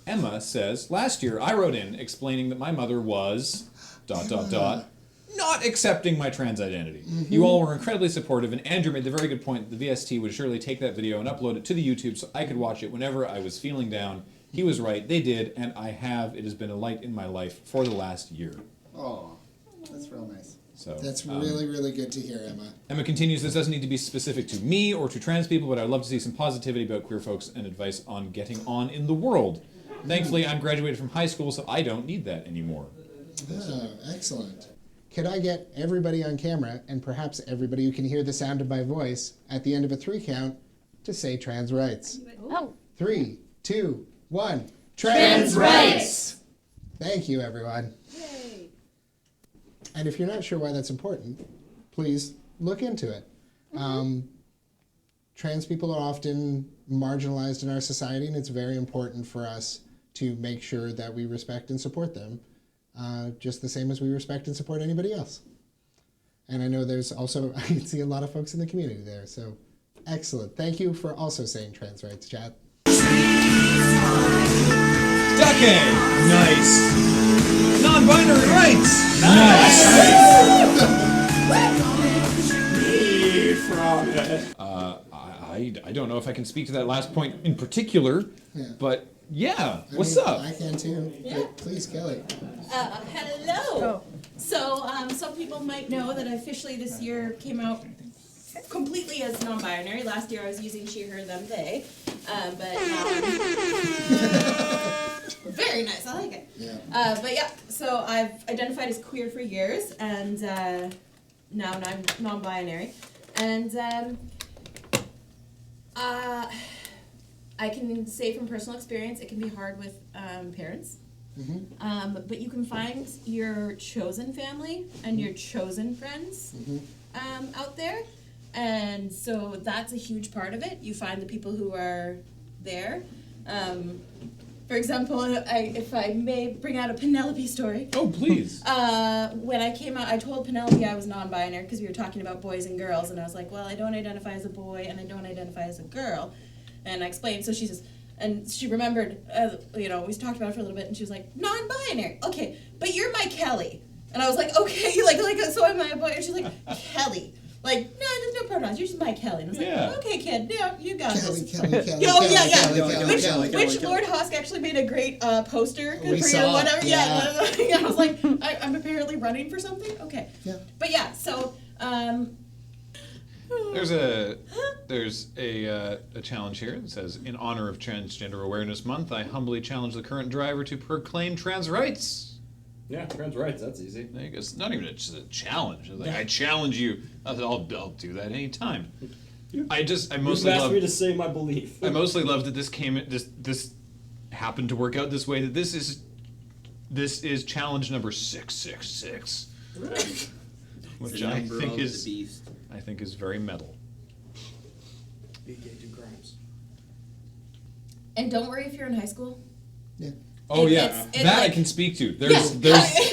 Emma says, last year I wrote in explaining that my mother was... ... not accepting my trans identity. You all were incredibly supportive, and Andrew made the very good point that the VST would surely take that video and upload it to the YouTube so I could watch it whenever I was feeling down. He was right, they did, and I have. It has been a light in my life for the last year. Oh, that's real nice. So that's really, really good to hear, Emma. Emma continues, this doesn't need to be specific to me or to trans people, but I'd love to see some positivity about queer folks and advice on getting on in the world. Thankfully, I'm graduated from high school, so I don't need that anymore. Oh, excellent. Could I get everybody on camera, and perhaps everybody who can hear the sound of my voice, at the end of a 3 count, to say trans rights? Oh. 3, 2, 1. Trans rights! Thank you, everyone. Yay. And if you're not sure why that's important, please look into it. Trans people are often marginalized in our society, and it's very important for us to make sure that we respect and support them. Just the same as we respect and support anybody else. And I know there's also, I can see a lot of folks in the community there, so excellent. Thank you for also saying trans rights, chat. Ducky! Nice. Non-binary rights! Nice! I don't know if I can speak to that last point in particular, but yeah, what's up? I can too. Yeah. Please, Kelly. Hello. So, some people might know that I officially this year came out completely as non-binary. Last year I was using she, her, them, they. But now I'm... Very nice, I like it. Yeah. But yeah, so I've identified as queer for years, and now I'm non-binary. And I can say from personal experience, it can be hard with parents. But you can find your chosen family and your chosen friends out there. And so that's a huge part of it. You find the people who are there. For example, if I may bring out a Penelope story. Oh, please. When I came out, I told Penelope I was non-binary because we were talking about boys and girls. And I was like, well, I don't identify as a boy and I don't identify as a girl. And I explained, so she says, and she remembered, we talked about it for a little bit, and she was like, non-binary, okay, but you're my Kelly. And I was like, okay, like, so am I a boy? And she's like, Kelly. Like, no, there's no pronouns, you're just my Kelly. And I was like, okay, kid, yeah, you got this. Kelly. Which Lord Hosk actually made a great poster for you saw, or whatever. yeah. I was like, I'm apparently running for something? Okay. Yeah. But yeah, so, There's a challenge here that says, in honor of Transgender Awareness Month, I humbly challenge the current driver to proclaim trans rights. Yeah, trans rights, that's easy. It's not even just a challenge. It's like, I challenge you. I'll do that anytime. I mostly asked love me to say my belief. I mostly love that this happened to work out this way, that this is challenge number 666. Right. Which I think is very metal. Big age of crimes. and don't worry if you're in high school. Yeah. Oh It's that like, I can speak to. Yeah.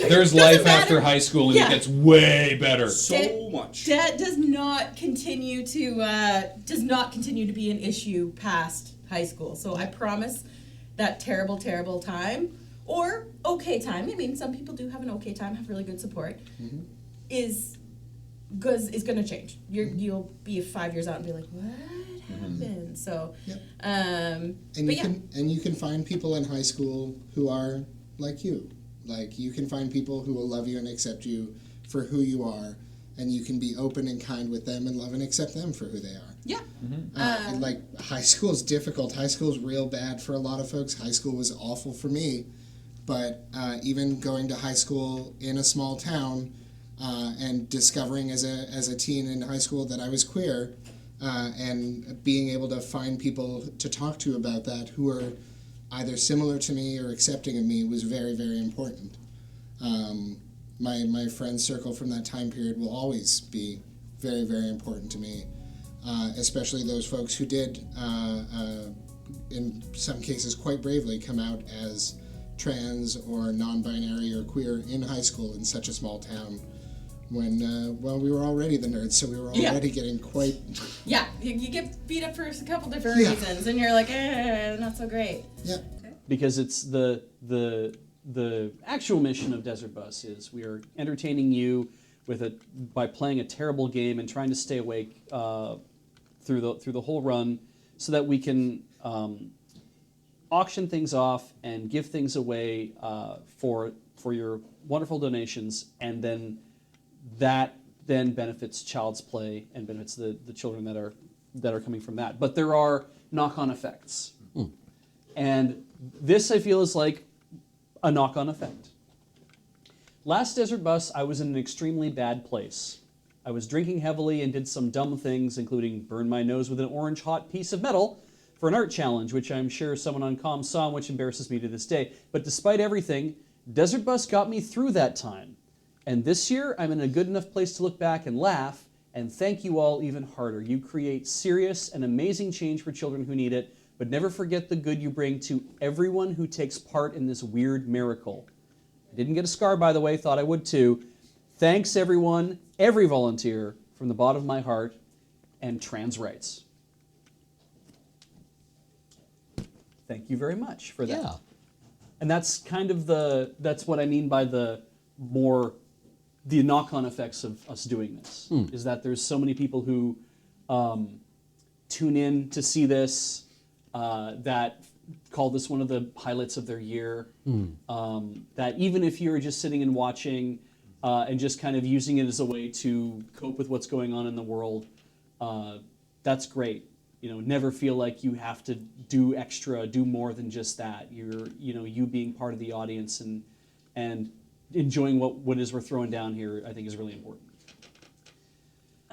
There's life after high school, and Yeah. it gets way better. So much. That does not continue to be an issue past high school. So I promise that terrible, terrible time or okay time. I mean, some people do have an okay time, have really good support. Mm-hmm. Is going to change. You'll be 5 years out and be like, what happened? So, Yep. but you can find people in high school who are like you. Like, you can find people who will love you and accept you for who you are, and you can be open and kind with them and love and accept them for who they are. yeah. And like, high school is difficult. High school is real bad for a lot of folks. High school was awful for me, but even going to high school in a small town and discovering as a teen in high school that I was queer, and being able to find people to talk to about that who are either similar to me or accepting of me was very, very important. My friend circle from that time period will always be very, very important to me, especially those folks who did, in some cases quite bravely, come out as trans or non-binary or queer in high school in such a small town when, we were already the nerds, so we were already getting quite... Yeah, you get beat up for a couple different reasons, and you're like, not so great. Yeah. because it's the actual mission of Desert Bus is we are entertaining you by playing a terrible game and trying to stay awake through the whole run, so that we can auction things off and give things away for your wonderful donations, and then that benefits Child's Play and benefits the children that are coming from that. But there are knock-on effects. And this, I feel, is like a knock-on effect. Last Desert Bus, I was in an extremely bad place. I was drinking heavily and did some dumb things, including burn my nose with an orange hot piece of metal for an art challenge, which I'm sure someone on comm saw, which embarrasses me to this day. But despite everything, Desert Bus got me through that time. And this year, I'm in a good enough place to look back and laugh and thank you all even harder. You create serious and amazing change for children who need it, but never forget the good you bring to everyone who takes part in this weird miracle. I didn't get a scar, by the way, thought I would too. Thanks everyone, every volunteer, from the bottom of my heart, and Trans Rights. Thank you very much for that. Yeah. And that's kind of that's what I mean by the knock-on effects of us doing this, is that there's so many people who tune in to see this, that call this one of the highlights of their year, that even if you're just sitting and watching and just kind of using it as a way to cope with what's going on in the world, that's great. Never feel like you have to do extra, do more than just that. You being part of the audience and enjoying what it is we're throwing down here, I think is really important.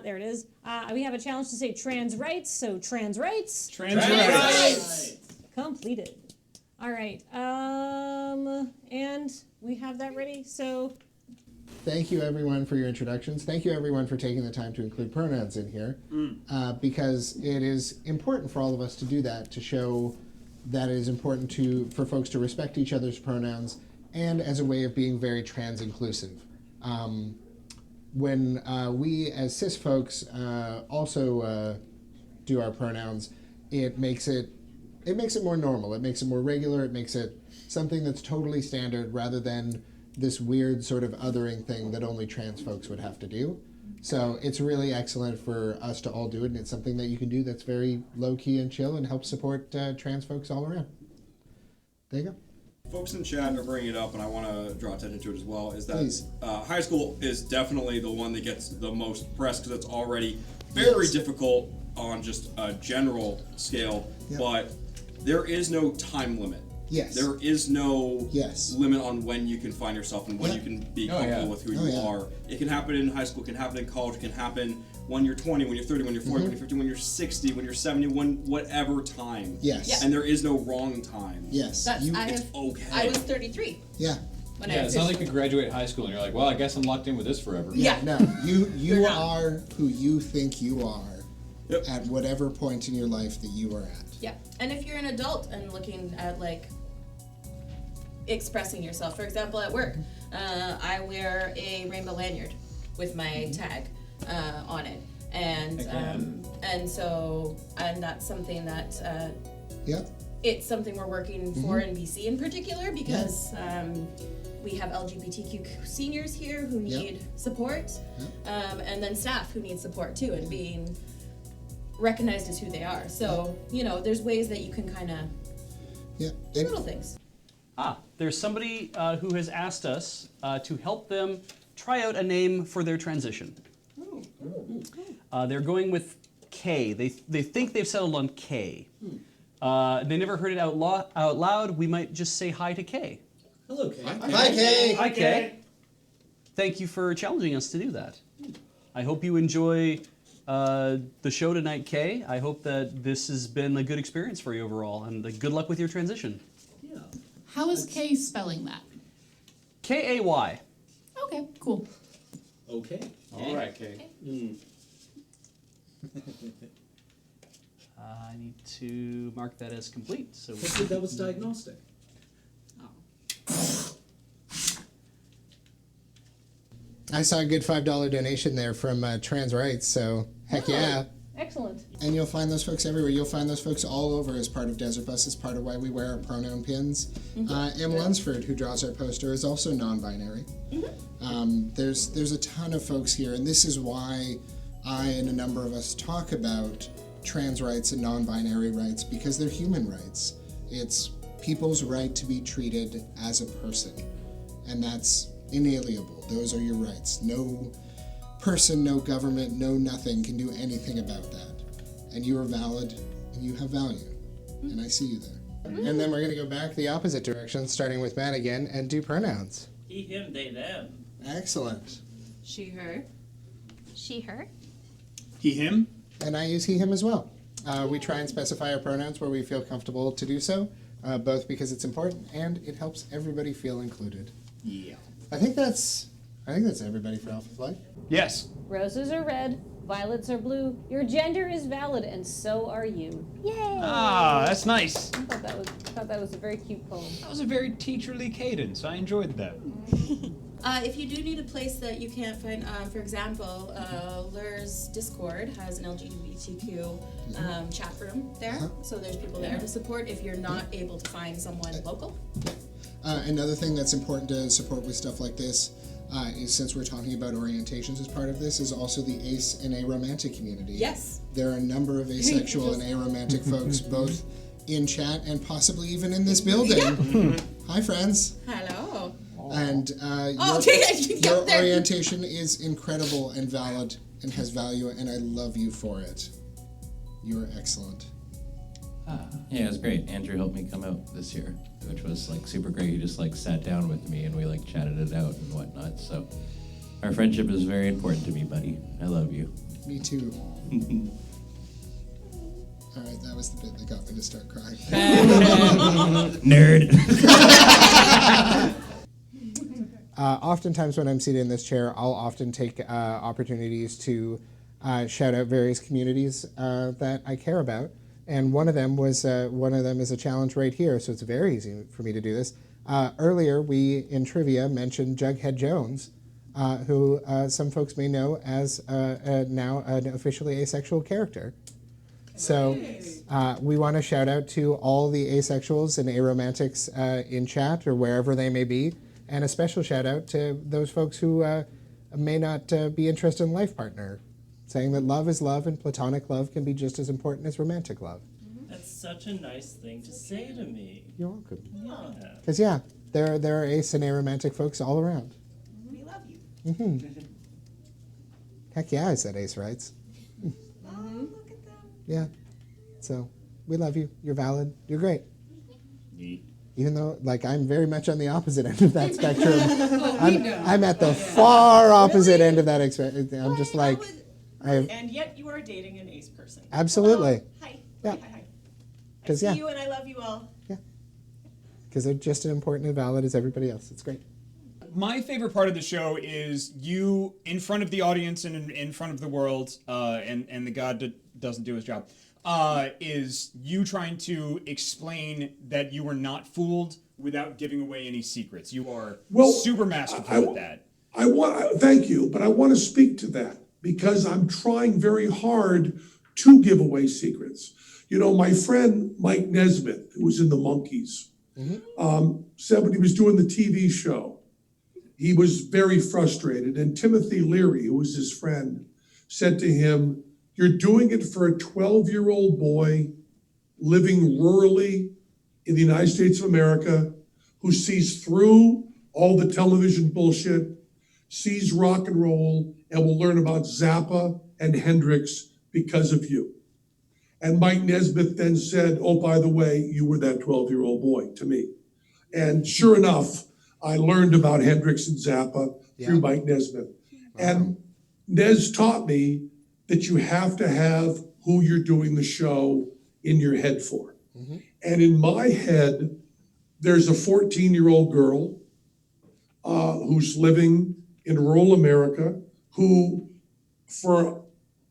There it is. We have a challenge to say trans rights, so trans rights. Trans rights. Completed. All right. And we have that ready, so. Thank you, everyone, for your introductions. Thank you, everyone, for taking the time to include pronouns in here, because it is important for all of us to do that, to show that it is important for folks to respect each other's pronouns, and as a way of being very trans-inclusive. When we, as cis folks, also do our pronouns, it makes it more normal. It makes it more regular. It makes it something that's totally standard, rather than this weird sort of othering thing that only trans folks would have to do. So it's really excellent for us to all do it, and it's something that you can do that's very low-key and chill and helps support trans folks all around. There you go. Folks in chat are bringing it up, and I want to draw attention to it as well, is that Please. High school is definitely the one that gets the most press because it's already very difficult on just a general scale, but there is no time limit. Yes. There is no Yes. limit on when you can find yourself and when you can be comfortable with who you yeah. are. It can happen in high school, it can happen in college, it can happen when you're 20, when you're 30, when you're 40, when you're 50, when you're 60, when you're 70, whatever time. Yes. Yeah. And there is no wrong time. Yes. It's okay. I was 33 Yeah. when Yeah, I it's not like officially- you graduate high school and you're like, well, I guess I'm locked in with this forever. Yeah. No, you You're not. are who you think you are Yep. at whatever point in your life that you are at. Yeah, and if you're an adult and looking at expressing yourself, for example, at work, I wear a rainbow lanyard with my tag on it, and that's something that Yep. it's something we're working for in BC in particular, because we have LGBTQ seniors here who need support, and then staff who need support too, and being recognized as who they are. So, there's ways that you can kind of Yeah. do little things. There's somebody who has asked us to help them try out a name for their transition. They're going with K. They think they've settled on K. They never heard it out loud. We might just say hi to K. Hello, Kay. Hi, Kay. Hi, K. Thank you for challenging us to do that. I hope you enjoy the show tonight, Kay. I hope that this has been a good experience for you overall, and good luck with your transition. Yeah. How is Kay spelling that? K-A-Y. Okay, cool. Okay. All right, Kay. I need to mark that as complete. So Hopefully that was diagnostic. I saw a good $5 donation there from Trans Rights, so heck yeah. Excellent. And you'll find those folks everywhere. You'll find those folks all over as part of Desert Bus, as part of why we wear our pronoun pins. M. Lunsford, who draws our poster, is also non-binary. There's a ton of folks here, and this is why I and a number of us talk about trans rights and non-binary rights, because they're human rights. It's people's right to be treated as a person, and that's inalienable. Those are your rights. No person, no government, no nothing can do anything about that. And you are valid, and you have value. And I see you there. And then we're going to go back the opposite direction, starting with Matt again, and do pronouns. He, him, they, them. Excellent. She, her. She, her. He, him. And I use he, him as well. We try and specify our pronouns where we feel comfortable to do so, both because it's important and it helps everybody feel included. Yeah. I think that's everybody for Alpha Flight. Yes. Roses are red, violets are blue. Your gender is valid, and so are you. Yay! Ah, that's nice. I thought that was a very cute poem. That was a very teacherly cadence. I enjoyed that. If you do need a place that you can't find, for example, Lur's Discord has an LGBTQ chat room there, so there's people there to support if you're not able to find someone local. Another thing that's important to support with stuff like this is, since we're talking about orientations as part of this, is also the ace and aromantic community. Yes. There are a number of asexual and aromantic folks, both in chat and possibly even in this building. Hi, friends. Hello. And your orientation is incredible and valid and has value, and I love you for it. You're excellent. Yeah, it was great. Andrew helped me come out this year, which was like super great. He just like sat down with me and we like chatted it out and whatnot. So our friendship is very important to me, buddy. I love you. Me too. All right, that was the bit that got me to start crying. Nerd. Oftentimes when I'm seated in this chair, I'll often take opportunities to shout out various communities that I care about. And one of them is a challenge right here, so it's very easy for me to do this. Earlier, we in trivia mentioned Jughead Jones, who some folks may know as now an officially asexual character. So we want to shout out to all the asexuals and aromantics in chat or wherever they may be, and a special shout out to those folks who may not be interested in life partner, saying that love is love and platonic love can be just as important as romantic love. That's such a nice thing to say to me. You're welcome. Yeah. Because there are ace and aromantic folks all around. We love you. Heck yeah, I said ace rights. Look at them. Yeah. So we love you. You're valid. You're great. Neat. Even though, like, I'm very much on the opposite end of that spectrum. I'm at the far opposite end of that. I'm just like, And yet you are dating an ace person. Absolutely. Hi. Yeah. Hi. I 'Cause, see yeah. you and I love you all. because they're just as important and valid as everybody else. It's great. My favorite part of the show is you in front of the audience and in front of the world, and the god that doesn't do his job, is you trying to explain that you were not fooled without giving away any secrets. You are super masterful at that. Thank you, but I want to speak to that because I'm trying very hard to give away secrets. You know, my friend Mike Nesmith, who was in the Monkees, said when he was doing the TV show, he was very frustrated. And Timothy Leary, who was his friend, said to him, "You're doing it for a 12-year-old boy living rurally in the United States of America who sees through all the television bullshit, sees rock and roll, and will learn about Zappa and Hendrix because of you." And Mike Nesmith then said, "Oh, by the way, you were that 12-year-old boy to me." And sure enough, I learned about Hendrix and Zappa through Mike Nesmith. And Nez taught me that you have to have who you're doing the show in your head for. And in my head, there's a 14-year-old girl who's living in rural America who, for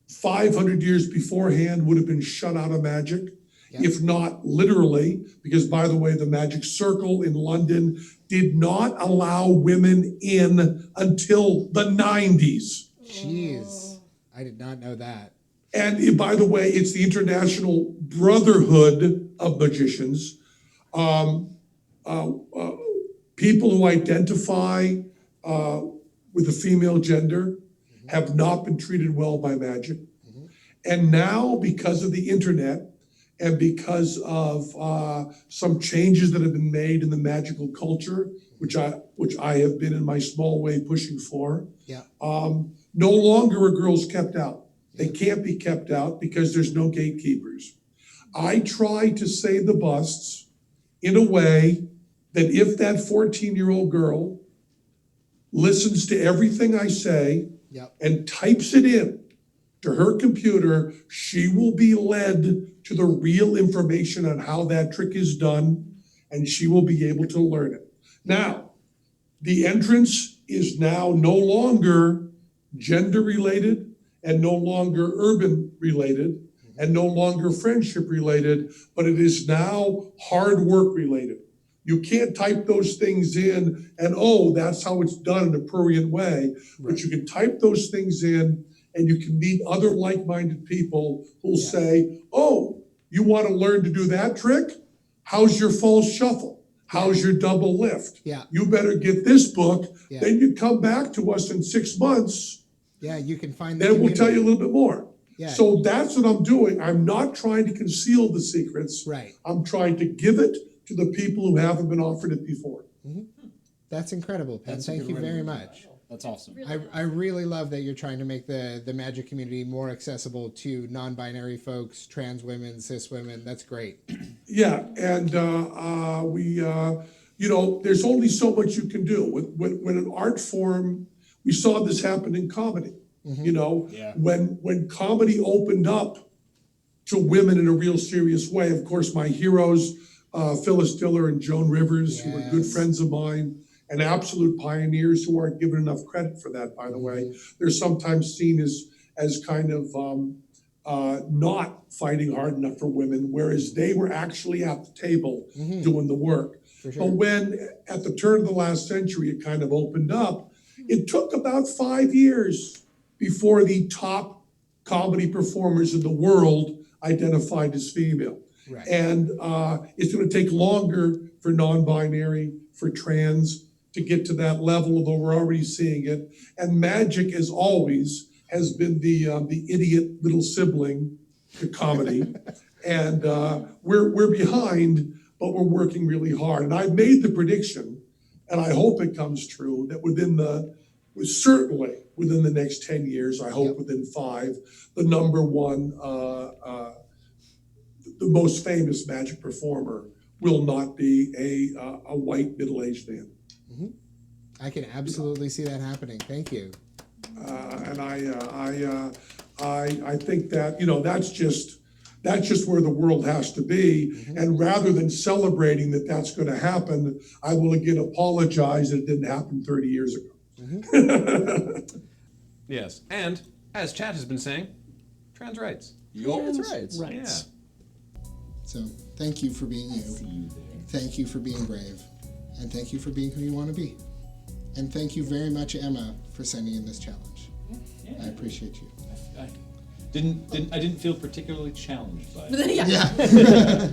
500 years beforehand, would have been shut out of magic, if not literally, because, by the way, the Magic Circle in London did not allow women in until the 90s. Jeez, I did not know that. And by the way, it's the International Brotherhood of Magicians. People who identify with a female gender have not been treated well by magic. And now, because of the internet and because of some changes that have been made in the magical culture, which I have been in my small way pushing for, no longer are girls kept out. They can't be kept out because there's no gatekeepers. I try to say the busts in a way that if that 14-year-old girl listens to everything I say and types it in to her computer, she will be led to the real information on how that trick is done, and she will be able to learn it. Now, the entrance is now no longer gender related and no longer urban related and no longer friendship related, but it is now hard work related. You can't type those things in and, oh, that's how it's done in a prurient way, but you can type those things in and you can meet other like-minded people who'll say, oh, you want to learn to do that trick? How's your false shuffle? How's your double lift? You better get this book. Then you come back to us in 6 months. You can find Then we'll tell you a little bit more. Yeah. So that's what I'm doing. I'm not trying to conceal the secrets. Right. I'm trying to give it to the people who haven't been offered it before. That's incredible, Penn. Thank you very much. That's awesome. I really love that you're trying to make the magic community more accessible to non-binary folks, trans women, cis women. That's great. Yeah, and there's only so much you can do. When an art form, we saw this happen in comedy. When comedy opened up to women in a real serious way, of course, my heroes, Phyllis Diller and Joan Rivers, who were good friends of mine, and absolute pioneers who aren't given enough credit for that, by the way. They're sometimes seen as kind of not fighting hard enough for women, whereas they were actually at the table doing the work. But when, at the turn of the last century, it kind of opened up, it took about 5 years before the top comedy performers in the world identified as female. And it's going to take longer for non-binary, for trans, to get to that level, although we're already seeing it. And magic, as always, has been the idiot little sibling to comedy. And we're behind, but we're working really hard. And I've made the prediction, and I hope it comes true, that certainly within the next 10 years, I hope within 5, the number one, the most famous magic performer will not be a white middle-aged man. I can absolutely see that happening. Thank you. And I think that that's just where the world has to be. And rather than celebrating that that's going to happen, I will again apologize that it didn't happen 30 years ago. Yes, and as Chad has been saying, trans rights. Trans rights. Yeah. So thank you for being you. Thank you for being brave. And thank you for being who you want to be. And thank you very much, Emma, for sending in this challenge. I appreciate you. I didn't feel particularly challenged by it. Yeah.